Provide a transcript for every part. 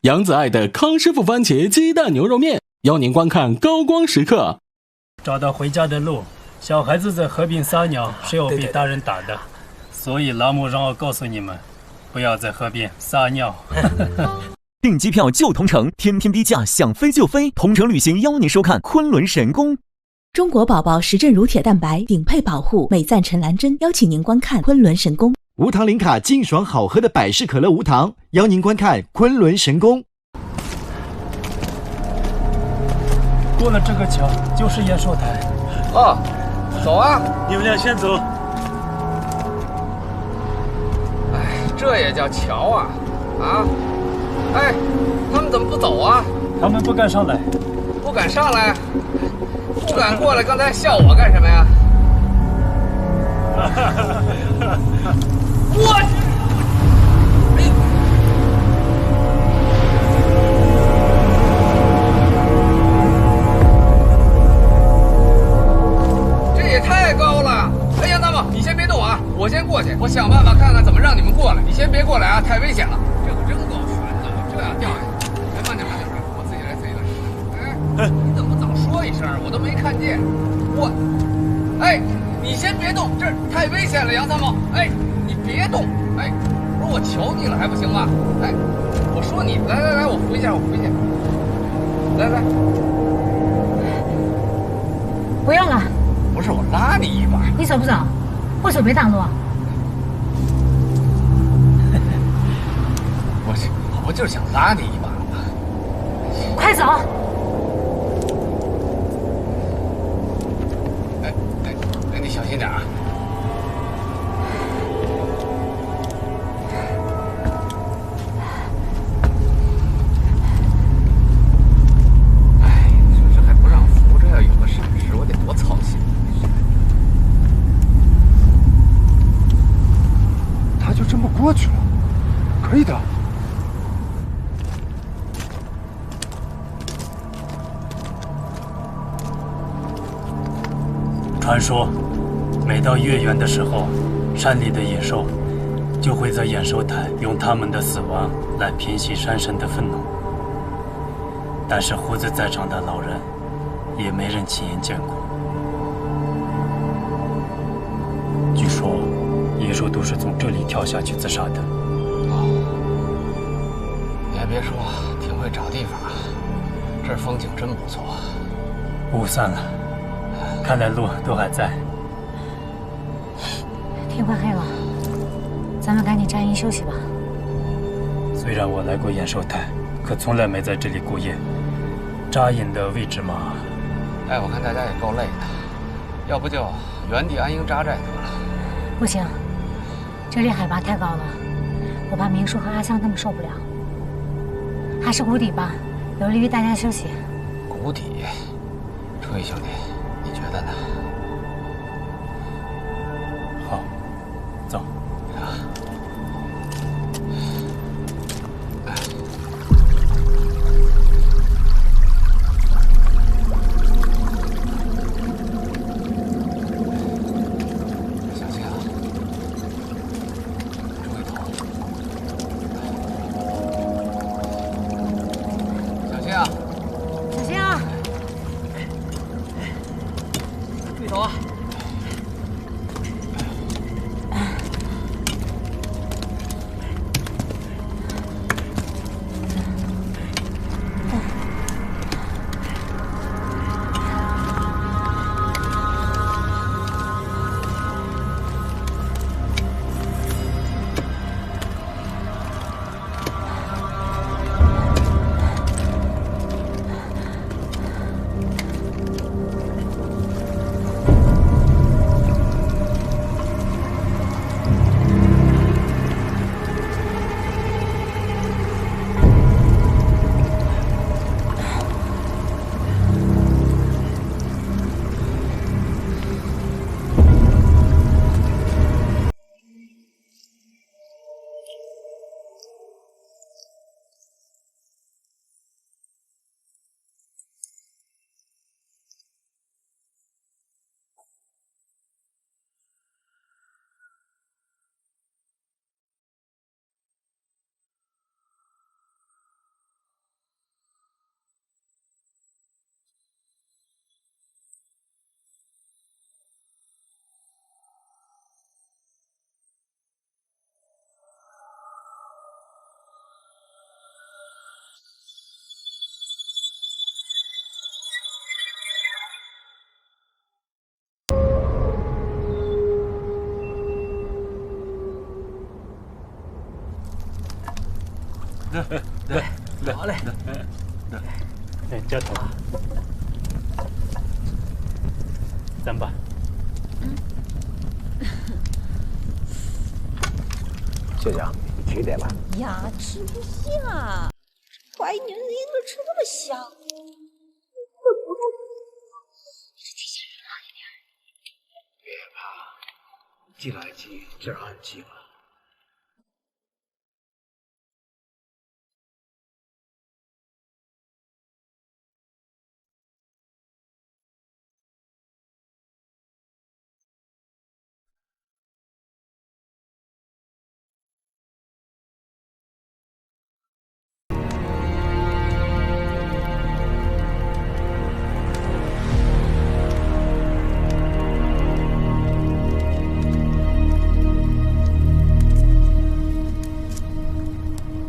杨子爱的康师傅番茄鸡蛋牛肉面，邀您观看高光时刻。找到回家的路，小孩子在河边撒尿是要被大人打的，所以拉姆让我告诉你们，不要在河边撒尿。订机票就同城，天天低价，想飞就飞。同城旅行邀您收看《昆仑神宫》。中国宝宝实证乳铁蛋白，顶配保护，美赞陈兰珍邀请您观看《昆仑神宫》。无糖零卡净爽好喝的百事可乐无糖，邀您观看《昆仑神宫》。过了这个桥就是延寿台。哦，走啊！你们俩先走。哎，这也叫桥啊？啊？哎，他们怎么不走啊？他们不敢上来。不敢上来？不敢过来，刚才笑我干什么呀？我去！这也太高了！哎呀，那么你先别动啊，我先过去，我想办法看看怎么让你们过来。你先别过来啊，太危险了。这可真够悬的，这样掉下去。哎，慢点，我自己来。哎，你怎么不早说一声？我都没看见。哎，你先别动，这太危险了，杨参谋。哎，你别动。哎，不是我求你了还不行吗？哎，我说你，来，我扶一下。来，不用了。不是我拉你一把。你走不走？我手别挡路。我就是想拉你一把嘛。快走！哎，你小心点啊。哎，你说这还不让扶，这要有个闪失，我得多操心。他就这么过去了，可以的。传说，每到月圆的时候，山里的野兽就会在延寿台用他们的死亡来平息山神的愤怒。但是胡子再长的老人，也没人亲眼见过。据说，野兽都是从这里跳下去自杀的。你还别说，挺会找地方啊，这儿风景真不错。雾散了。看来路都还在。天快黑了，咱们赶紧扎营休息吧。虽然我来过延寿台，可从来没在这里过夜。扎营的位置嘛……哎，我看大家也够累的，要不就原地安营扎寨得了。不行，这里海拔太高了，我怕明叔和阿香他们受不了。还是谷底吧，有利于大家休息。谷底，春雨兄弟。觉得呢？好，走。小心啊！注意头。小心啊！小心啊！对头。对，好嘞，对，这头，咱吧。谢谢啊，吃点吧。呀，吃不下，怀孕人一个吃那么香，这骨头是挺吓人啊，别怕，进来急，这儿很急了。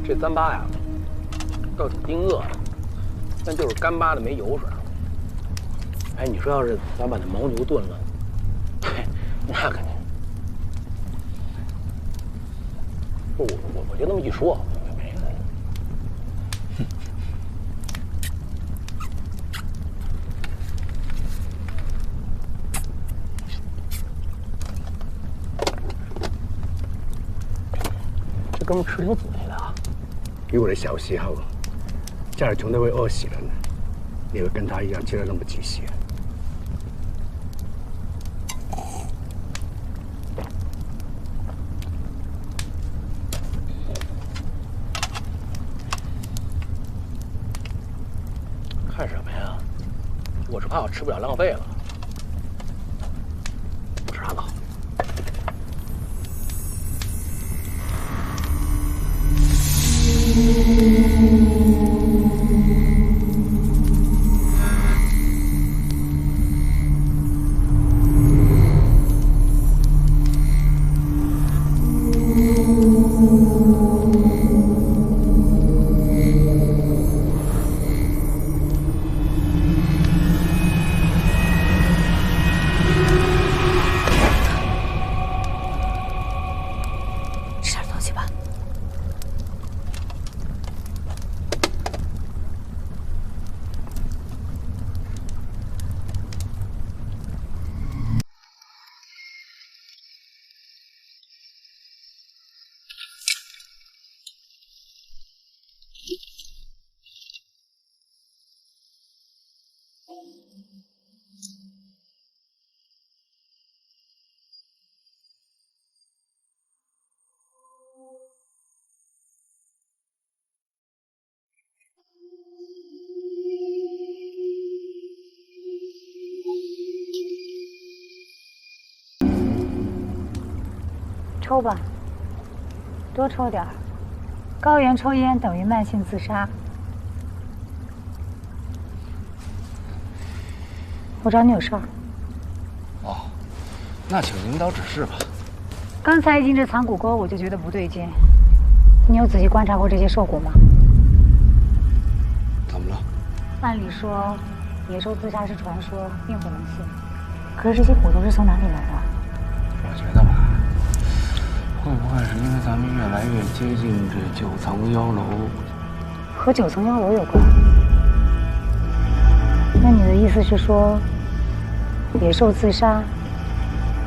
这糌粑呀，倒挺顶饿的，但就是干巴的没油水。哎，你说要是咱把那牦牛炖了，嘿，那肯定。我就那么一说，没了。这哥们吃挺仔细的啊。以我的小时候，家里穷得会饿死人，你会跟他一样吃得那么仔细？看什么呀？我是怕我吃不了浪费了。我吃汉堡。吃点东西吧。抽吧，多抽点儿。高原抽烟等于慢性自杀。我找你有事儿。哦，那请领导指示吧。刚才一进这藏骨沟，我就觉得不对劲。你有仔细观察过这些兽骨吗？怎么了？按理说，野兽自杀是传说，并不能信。可是这些骨头是从哪里来的？我觉得吧，会不会是因为咱们越来越接近这9层妖楼？和9层妖楼有关？那你的意思是说，野兽自杀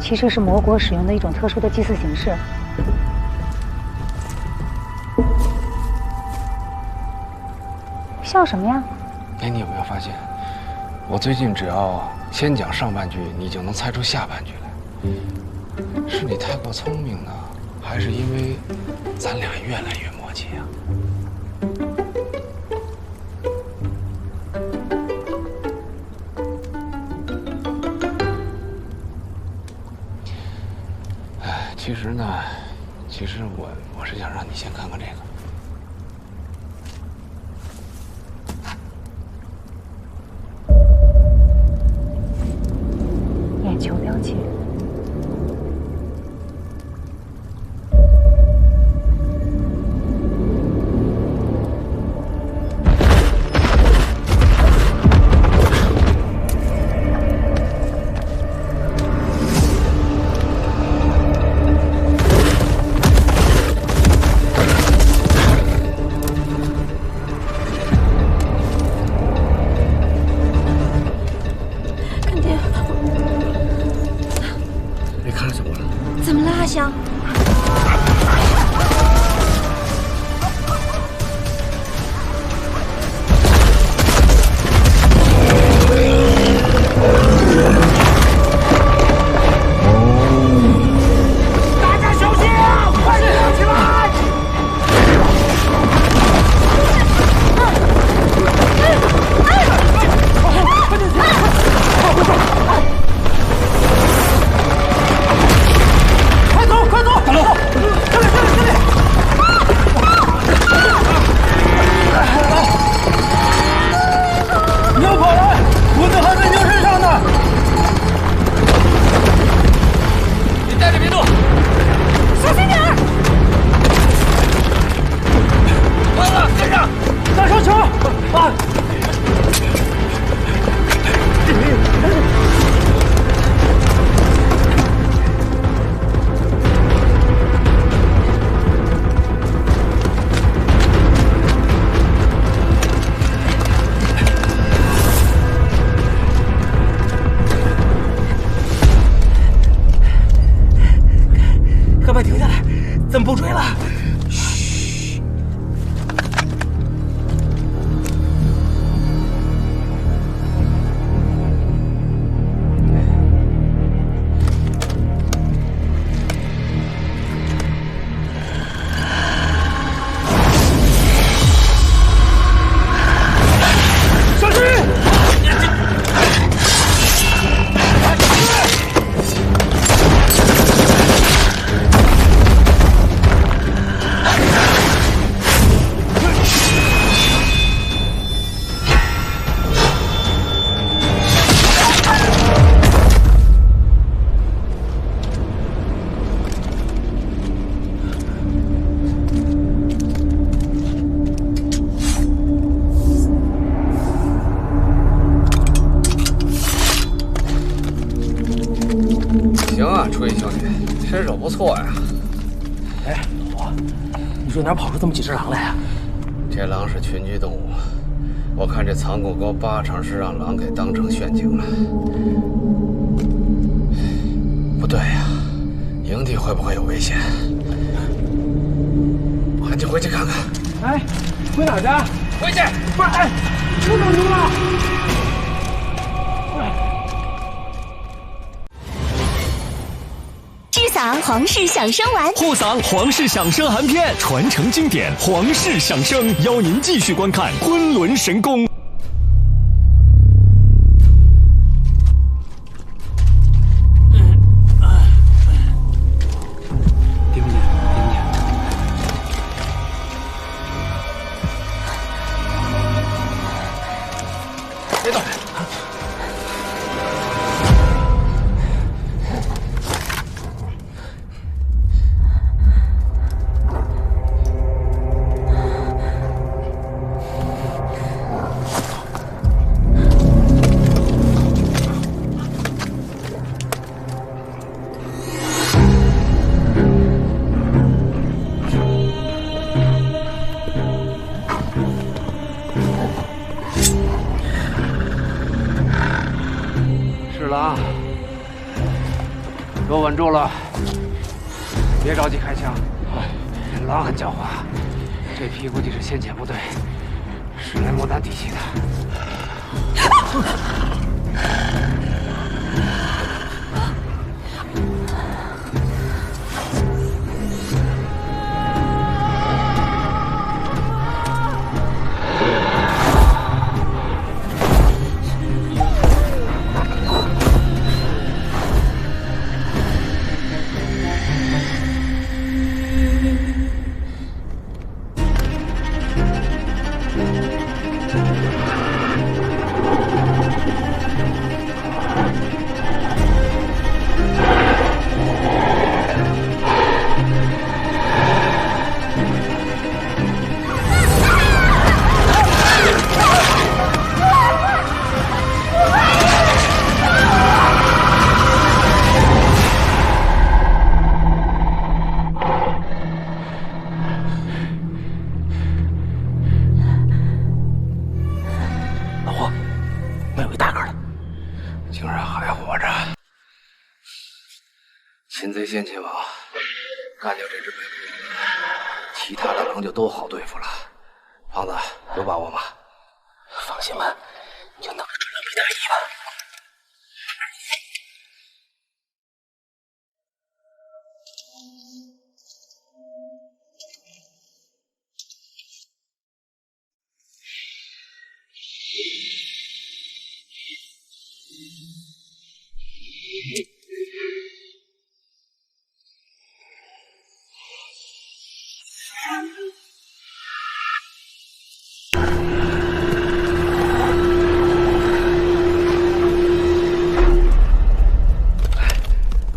其实是魔国使用的一种特殊的祭祀形式？笑什么呀？哎，你有没有发现，我最近只要先讲上半句，你就能猜出下半句来？是你太过聪明呢，还是因为咱俩越来越默契呀？哎，其实呢，我是想让你先看看这个。眼球标记。啊，初一兄弟，身手不错呀。哎，老胡，你说哪跑出这么几只狼来呀？这狼是群居动物，我看这藏骨沟8成是让狼给当成陷阱了。不对呀，营地会不会有危险？赶紧回去看看。哎，回哪儿去？回去！不是，哎，不能丢了。智嗓皇室响声丸，沪嗓皇室响声韩片，传承经典皇室响声，邀您继续观看《昆仑神宫》。别动！是狼，给我稳住了，别着急开枪。这狼很狡猾，这批估计是先遣部队，是来摸咱底细的。竟然还活着！擒贼先擒王，干掉这只北部狼，其他的狼就都好对付了。胖子，有把握吗？放心吧，你就等着准狼比大一吧。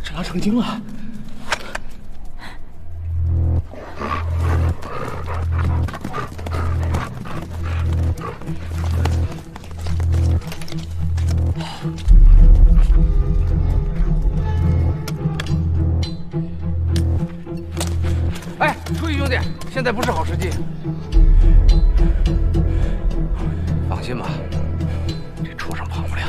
这狼成精了。哎，初一兄弟，现在不是好时机。放心吧，这畜生跑不了。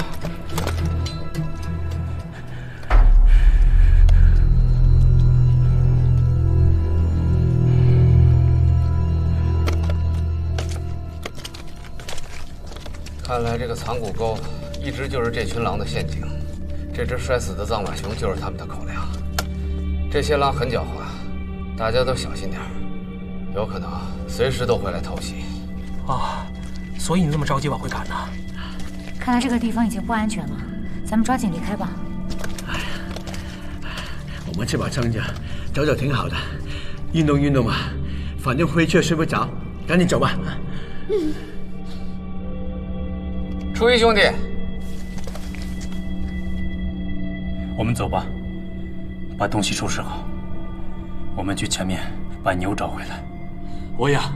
看来这个藏骨沟一直就是这群狼的陷阱，这只摔死的藏马熊就是他们的口粮。这些狼很狡猾，大家都小心点儿，有可能随时都会来偷袭。啊，所以你那么着急往回赶呢？看来这个地方已经不安全了，咱们抓紧离开吧。哎呀，我们这把撑着，走走挺好的，运动运动嘛，反正回去睡不着，赶紧走吧。初一兄弟，我们走吧，把东西收拾好。我们去前面把牛找回来。我呀，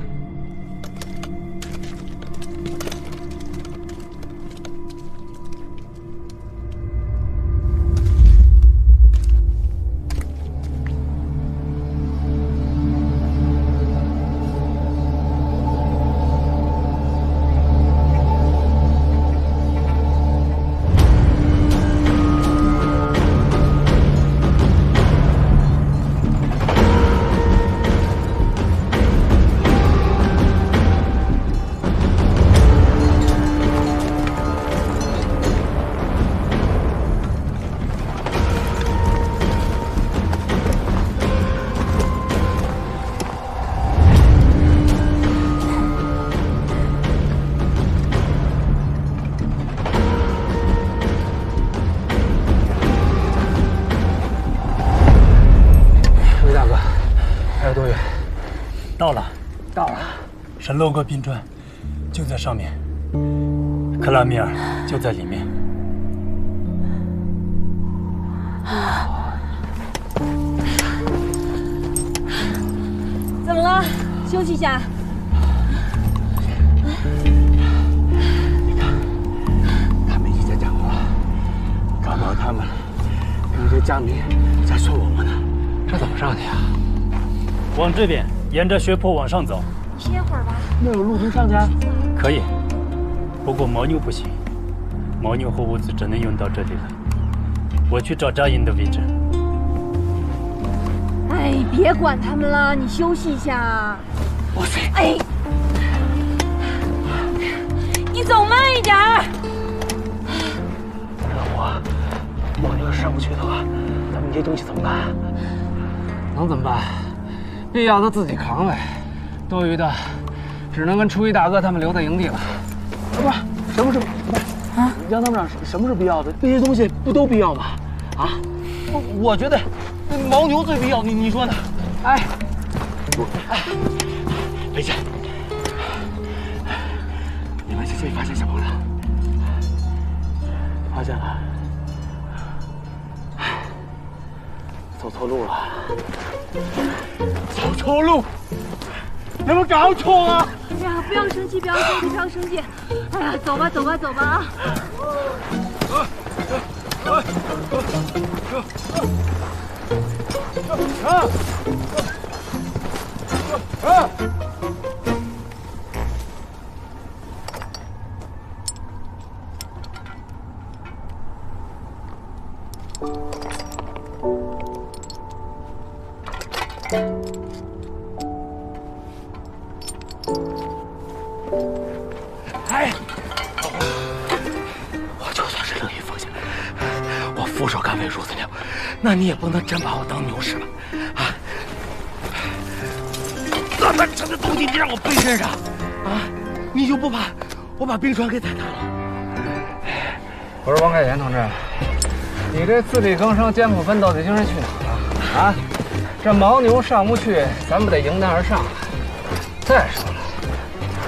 到了，到了，神洛国冰川就在上面，克拉米尔就在里面。怎么了？休息一下。他们已经讲了，找到他们了。可是江明在说我们呢，这怎么上去啊？往这边，沿着血泊往上走。歇会儿吧。那有路途上去啊？可以，不过牦牛不行，牦牛和物资只能用到这里了。我去找扎营的位置。哎，别管他们了，你休息一下。哇塞！哎，你走慢一点儿。牦牛上不去的话，咱们这些东西怎么办？能怎么办？必要的自己扛呗，多余的只能跟初一大哥他们留在营地了。不是，什么是啊？杨参谋长，什么是必要的？那些东西不都必要吗？啊？我觉得牦牛最必要，你说呢？哎，裴姐，你们这发现什么了？发现了。走错路了，走错路，有没有搞错啊？哎呀，不要生气，不要生气，不要生气。哎呀，走吧，走吧，走吧啊！哎，我就算是乐于奉献，我俯首甘为如此牛，那你也不能真把我当牛使吧？啊！那么沉的东西你让我背身上，啊，你就不怕我把冰川给踩塌了？不是王凯贤同志，你这自力更生、艰苦奋斗的精神去哪儿了？啊，这牦牛上不去，咱们得迎难而上。再说了，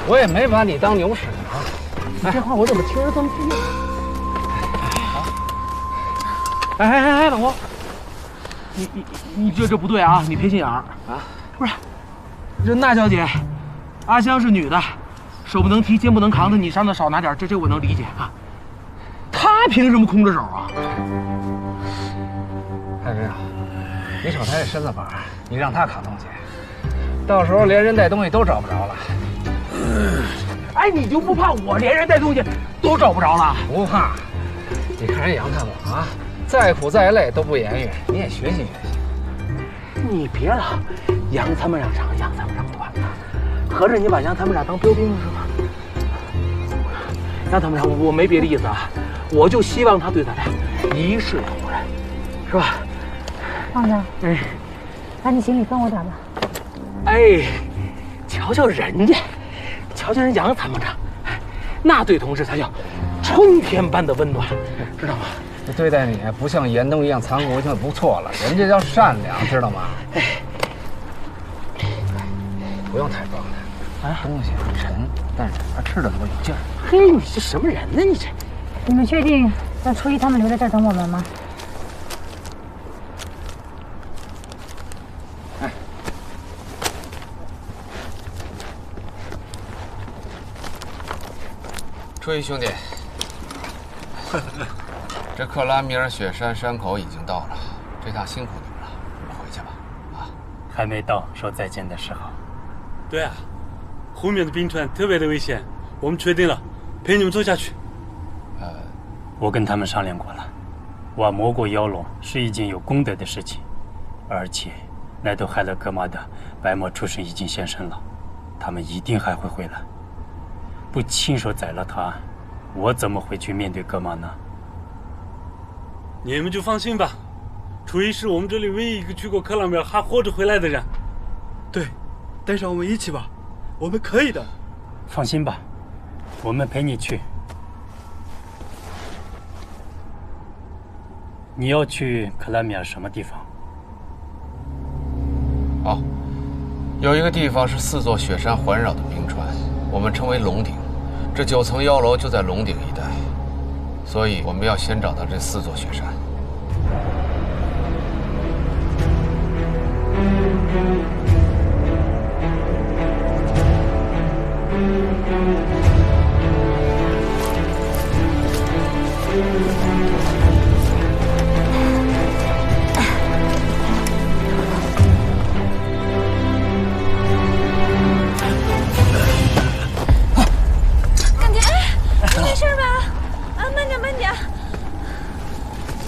我也没把你当牛使啊！你这话我怎么听着这么别扭？哎，老婆，你这不对啊！你偏心眼儿啊！不是，这那小姐，阿香是女的，手不能提，肩不能扛的，你上那少拿点，这我能理解啊。她凭什么空着手啊？太师啊，你瞅她这身子板，你让她扛东西，到时候连人带东西都找不着了。哎，你就不怕我连人带东西都找不着了？不怕，你看人杨参谋啊，再苦再累都不言语，你也学习学习。你别老杨参谋长长，杨参谋长短呐，合着你把杨参谋长当标兵了是吧？杨参谋长，我没别的意思啊，我就希望他对咱俩一视同仁，是吧？胖子，把你行李分我点吧。哎，瞧瞧人家，瞧瞧人杨参谋长，那对同志才叫春天般的温暖，知道吗？对待你不像严冬一样残酷就不错了，人家叫善良，知道吗？哎，不用太装的啊，东西沉，但是吃的多有劲儿。嘿，你这什么人呢？你这，你们确定让初一他们留在这儿等我们吗？初一兄弟，这克拉米尔雪山山口已经到了，这趟辛苦你们了，你们回去吧。啊，还没到说再见的时候。对啊，后面的冰川特别的危险，我们决定了陪你们走下去。我跟他们商量过了，挖魔国妖龙是一件有功德的事情，而且那头害了格玛的白魔出神已经现身了，他们一定还会回来。不亲手宰了他，我怎么会去面对格玛呢？你们就放心吧，初一是我们这里唯一一个去过克拉米尔还活着回来的人。对，带上我们一起吧，我们可以的。放心吧，我们陪你去。你要去克拉米尔什么地方？好，有一个地方是4座雪山环绕的冰川，我们称为龙顶。这9层妖楼就在龙顶一带，所以我们要先找到这4座雪山。干爹，你没事吧？啊，慢点，慢点。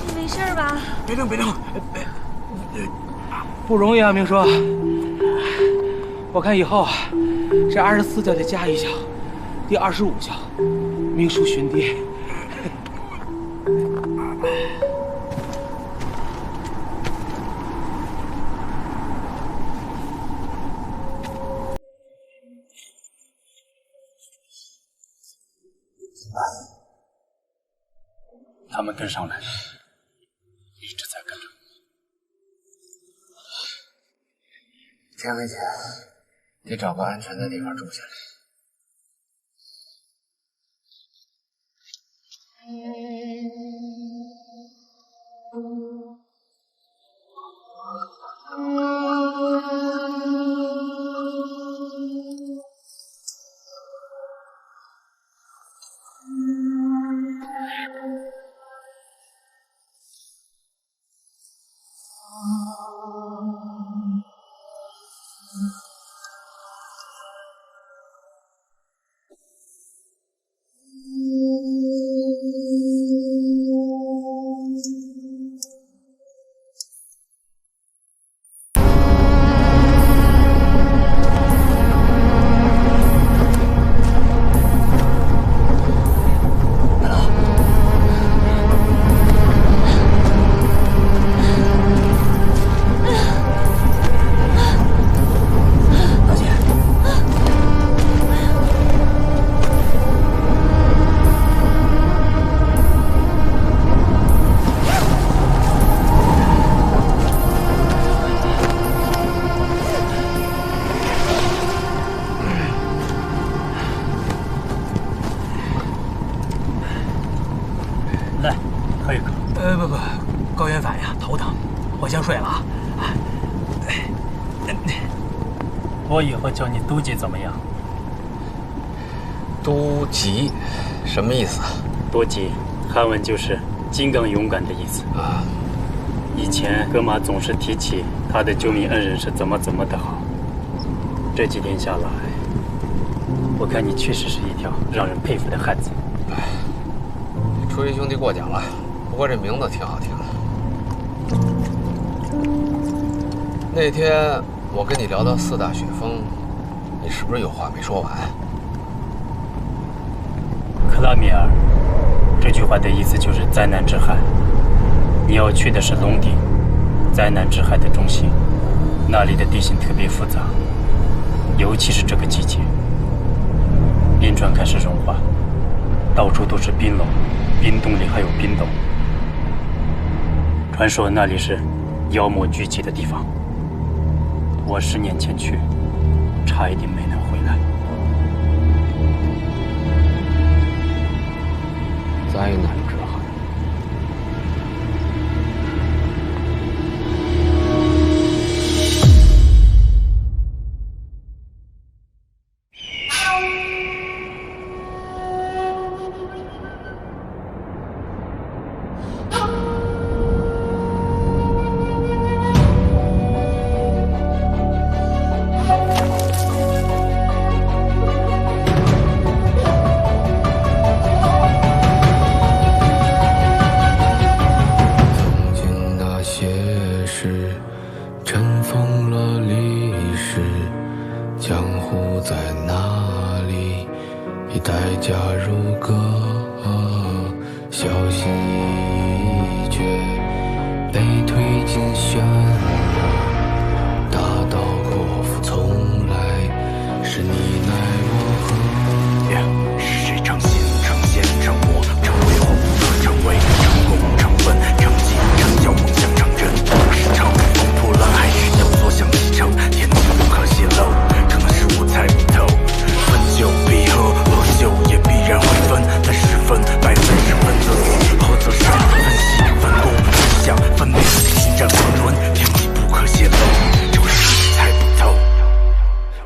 你没事吧？别动，别动。不容易啊，明叔。我看以后这24叫得加一项，第25项，明叔寻爹。他们跟上来，一直在跟着。天薇姐，得找个安全的地方住下来。来，喝一口。不，高原反应，头疼，我先睡了啊。我以后叫你都级怎么样？都级，什么意思啊？都级，汉文就是金刚勇敢的意思啊。以前哥妈总是提起他的救命恩人是怎么的好，这几天下来，我看你确实是一条让人佩服的汉子。初一兄弟过奖了，不过这名字挺好听的。那天我跟你聊到4大雪峰，你是不是有话没说完？克拉米尔，这句话的意思就是灾难之海。你要去的是龙顶，灾难之海的中心，那里的地形特别复杂，尤其是这个季节，冰川开始融化，到处都是冰楼，冰洞里还有冰斗。传说那里是妖魔聚集的地方。我10年前去，差一点没能回来。灾难之海。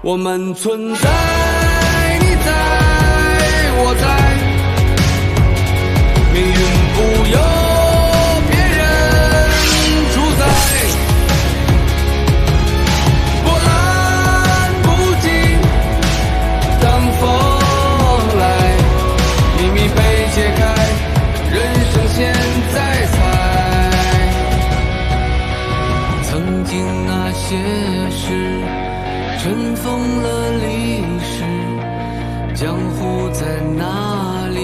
我们存在，你在，我在，命运不由别人主宰，波澜不惊，当风来，秘密被揭开，人生现在才。曾经那些事尘封了历史，江湖在哪里？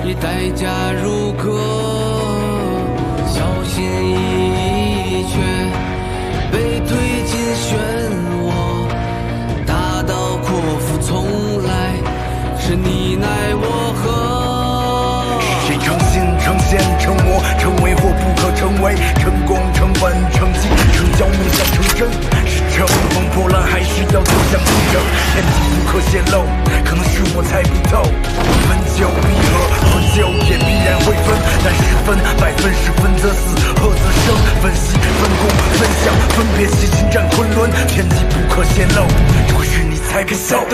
以代价如歌，小心翼翼却被推进漩涡，大刀阔斧从来是你奈我何。是谁成心成仙成魔，成为或不可成为，成功成本成绩成交梦想成真，是乘风破浪还是要走向竞争？天机不可泄露，可能是我猜不透。分久必合，合久也必然会分，但10分100分10分则死，合则生。分析分工分享分别，细心战昆仑，天机不可泄露，或许你猜不透。